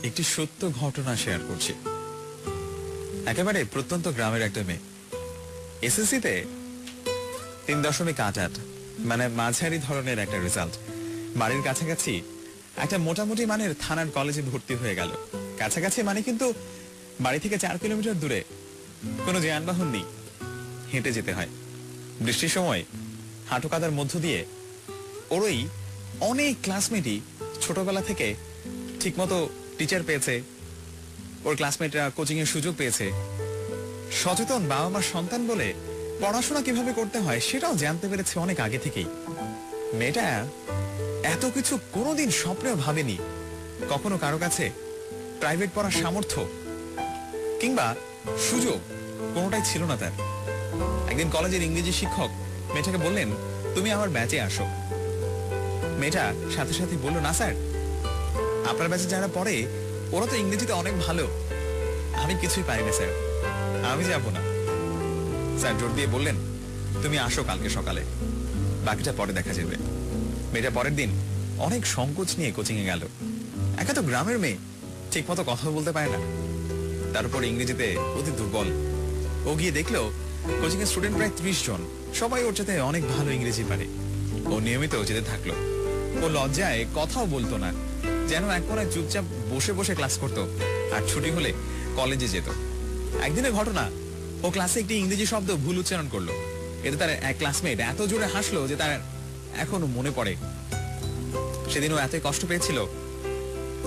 একটি সত্য ঘটনা শেয়ার করছি। একেবারে প্রত্যন্ত গ্রামের একটা মেয়ে, এসএসসিতে 3.88, মানে মাঝারি ধরনের একটা রেজাল্ট। বাড়ির কাছাকাছি একটা মোটামুটি মানের থানার কলেজে ভর্তি হয়ে গেল। কাছাকাছি মানে কিন্তু বাড়ি থেকে 4 কিলোমিটার দূরে, কোনো যানবাহন নেই, হেঁটে যেতে হয়। বৃষ্টির সময় হাঁটু কাদার মধ্য দিয়ে ওরই অনেক ক্লাসমেটই ছোটবেলা থেকে ঠিকমতো টিচার পেয়েছে, ওর ক্লাসমেটরা কোচিং এর সুযোগ পেয়েছে। সচেতন বাবা মার সন্তান বলে পড়াশোনা কিভাবে করতে হয় সেটাও জানতে পেরেছে অনেক আগে থেকেই। মেয়েটা এত কিছু কোনোদিন স্বপ্নেও ভাবেনি। কখনো কারো কাছে প্রাইভেট পড়ার সামর্থ্য কিংবা সুযোগ কোনোটাই ছিল না তার। একদিন কলেজের ইংরেজি শিক্ষক মেয়েটাকে বললেন, তুমি আমার ব্যাচে আসো। মেয়েটা সাথে সাথে বলল, না স্যার, আপনার ব্যাচে যারা পড়ে ওরা তো ইংরেজিতে অনেক ভালো, আমি কিছুই পারি না স্যার, আমি যাবো না। স্যার জোর দিয়ে বললেন, তুমি আসো কালকে সকালে, বাকিটা পরে দেখা যাবে। মেয়েটা পরের দিন অনেক সংকোচ নিয়ে কোচিং এ গেল। একা তো গ্রামের মেয়ে, ঠিক মতো কথা বলতে পারে না, তার উপর ইংরেজিতে অতি দুর্বল। ও গিয়ে দেখলো কোচিং এর স্টুডেন্ট প্রায় 30 জন, সবাই ওর সাথে অনেক ভালো ইংরেজি পারে। ও নিয়মিত যেতে থাকলো। ও লজ্জায় কথাও বলতো না, যেন এক কোনায় চুপচাপ বসে বসে ক্লাস করতো, আর ছুটি হলে কলেজে যেত। একদিনের ঘটনা, ও ক্লাসে একটি ইংরেজি শব্দ ভুল উচ্চারণ করলো। এতে তার এক ক্লাসমেট এত জোরে হাসলো যে তার এখনো মনে পড়ে। সেদিন ও এতই কষ্ট পেয়েছিল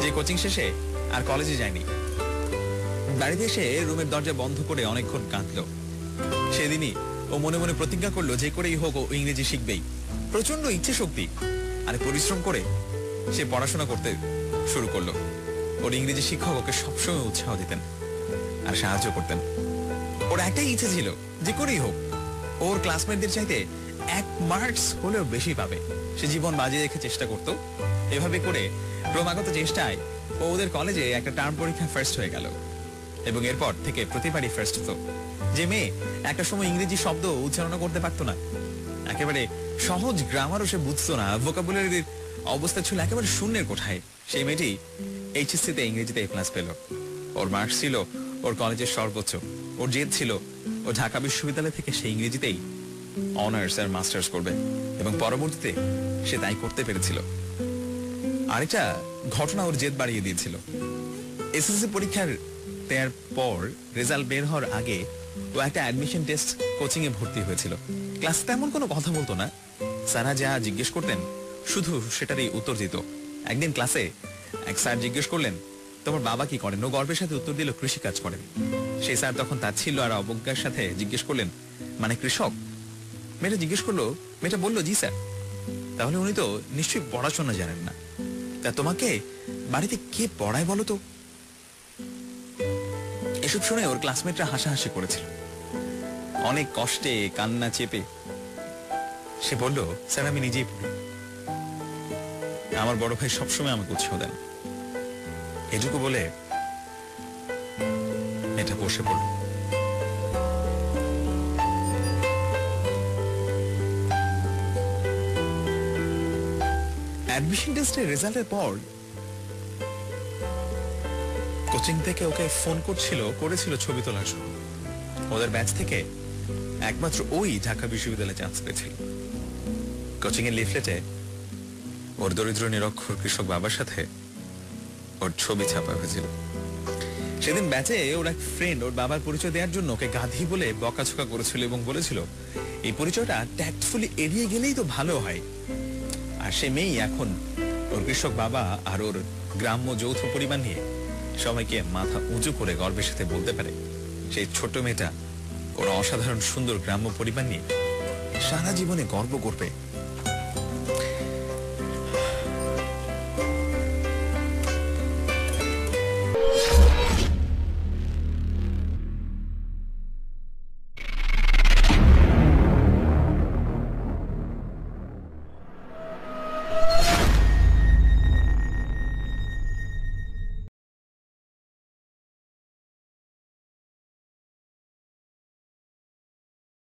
যে কোচিং শেষে আর কলেজে যায়নি। বাড়িতে এসে রুমের দরজা বন্ধ করে অনেকক্ষণ কাঁদলো। সেদিনই ও মনে মনে প্রতিজ্ঞা করলো যে করেই হোক ও ইংরেজি শিখবেই। প্রচন্ড ইচ্ছে শক্তি আর পরিশ্রম করে সে পড়াশোনা করতে শুরু করলো। ওর ইংরেজি শিক্ষক ওকে সবসময় উৎসাহ দিতেন আর সাহায্য করতেন। ওর একটাই ইচ্ছে ছিল, যে করেই হোক ওর ক্লাসমেটদের চাইতে 1 মার্কস হলেও বেশি পাবে। সে জীবন বাজিয়ে রেখে চেষ্টা করত। এভাবে করে ক্রমাগত চেষ্টায় ও ওদের কলেজে একটা টার্ম পরীক্ষা ফার্স্ট হয়ে গেল, এবং এরপর থেকে প্রতিবারই ফার্স্ট হতো। যে মেয়ে একটা সময় ইংরেজি শব্দ উচ্চারণ করতে পারতো না, একেবারে সহজ গ্রামারও সে বুঝতো না, ভোকাবুলারির অবস্থা ছিল একেবারে শূন্যের কোঠায়, সেই মেয়েটি এইচএসসিতে ইংরেজিতে A+ পেল। ওর মার্কস ছিল ওর কলেজের সর্বোচ্চ। ওর জেদ ছিল ও ঢাকা বিশ্ববিদ্যালয় থেকে সে ইংরেজিতেই অনার্স আর মাস্টার্স করবে, এবং পরবর্তীতে সে তাই করতে পেরেছিল। আরেকটা ঘটনা ওর জেদ বাড়িয়ে দিয়েছিল। এসএসসি পরীক্ষার দেওয়ার পর রেজাল্ট বের হওয়ার আগে ও একটা অ্যাডমিশন টেস্ট কোচিং এ ভর্তি হয়েছিল। ক্লাস তেমন কোনো কথা বলতো না, স্যারা যা জিজ্ঞেস করতেন শুধু সেটারই উত্তর দিত। একদিন ক্লাসে এক স্যার জিজ্ঞেস করলেন, তোমার বাবা কি করেন? ও গর্বের সাথে উত্তর দিল, কৃষি কাজ করেন। সেই স্যার তখন তার ছিল আর অবজ্ঞার সাথে জিজ্ঞেস করলেন, মানে কৃষক? মেয়েটা জিজ্ঞেস করলো, মেয়েটা বললো, জি স্যার। তাহলে উনি তো নিশ্চয়ই পড়াশোনা জানেন না, তা তোমাকে বাড়িতে কে পড়ায় বলো তো? এসব শুনে ওর ক্লাসমেটরা হাসাহাসি করেছিল। অনেক কষ্টে কান্না চেপে সে বলল, স্যার আমি নিজেই পড়ি, আমার বড় ভাই সবসময় আমাকে উৎসাহ দেন। এটুকু বলে এটা বসে পড়ল। অ্যাডমিশন টেস্টের রেজাল্টের পর কোচিং থেকে ওকে ফোন করেছিল ছবি তোলার জন্য। ওদের ব্যাচ থেকে একমাত্র ওই ঢাকা বিশ্ববিদ্যালয়ে চান্স পেয়েছিল। কোচিং এর লিফলেটে ওর দরিদ্র নিরক্ষর কৃষক বাবার সাথে ওর ছবি ছাপা হয়েছিল। সেদিন ব্যাচে ওর এক ফ্রেন্ড ওর বাবার পরিচয় দেওয়ার জন্য ওকে গাধি বলে বকাঝকা করেছিল এবং বলেছিল, এই পরিচয়টা ট্যাক্টফুলি এড়িয়ে গেলেই তো ভালো হয়। আর সে মেয়েই এখন ওর কৃষক বাবা আর ওর গ্রাম্য যৌথ পরিবার নিয়ে সবাইকে মাথা উঁচু করে গর্বের সাথে বলতে পারে, সেই ছোট মেয়েটা ওর অসাধারণ সুন্দর গ্রাম্য পরিবার নিয়ে সারা জীবনে গর্ব করবে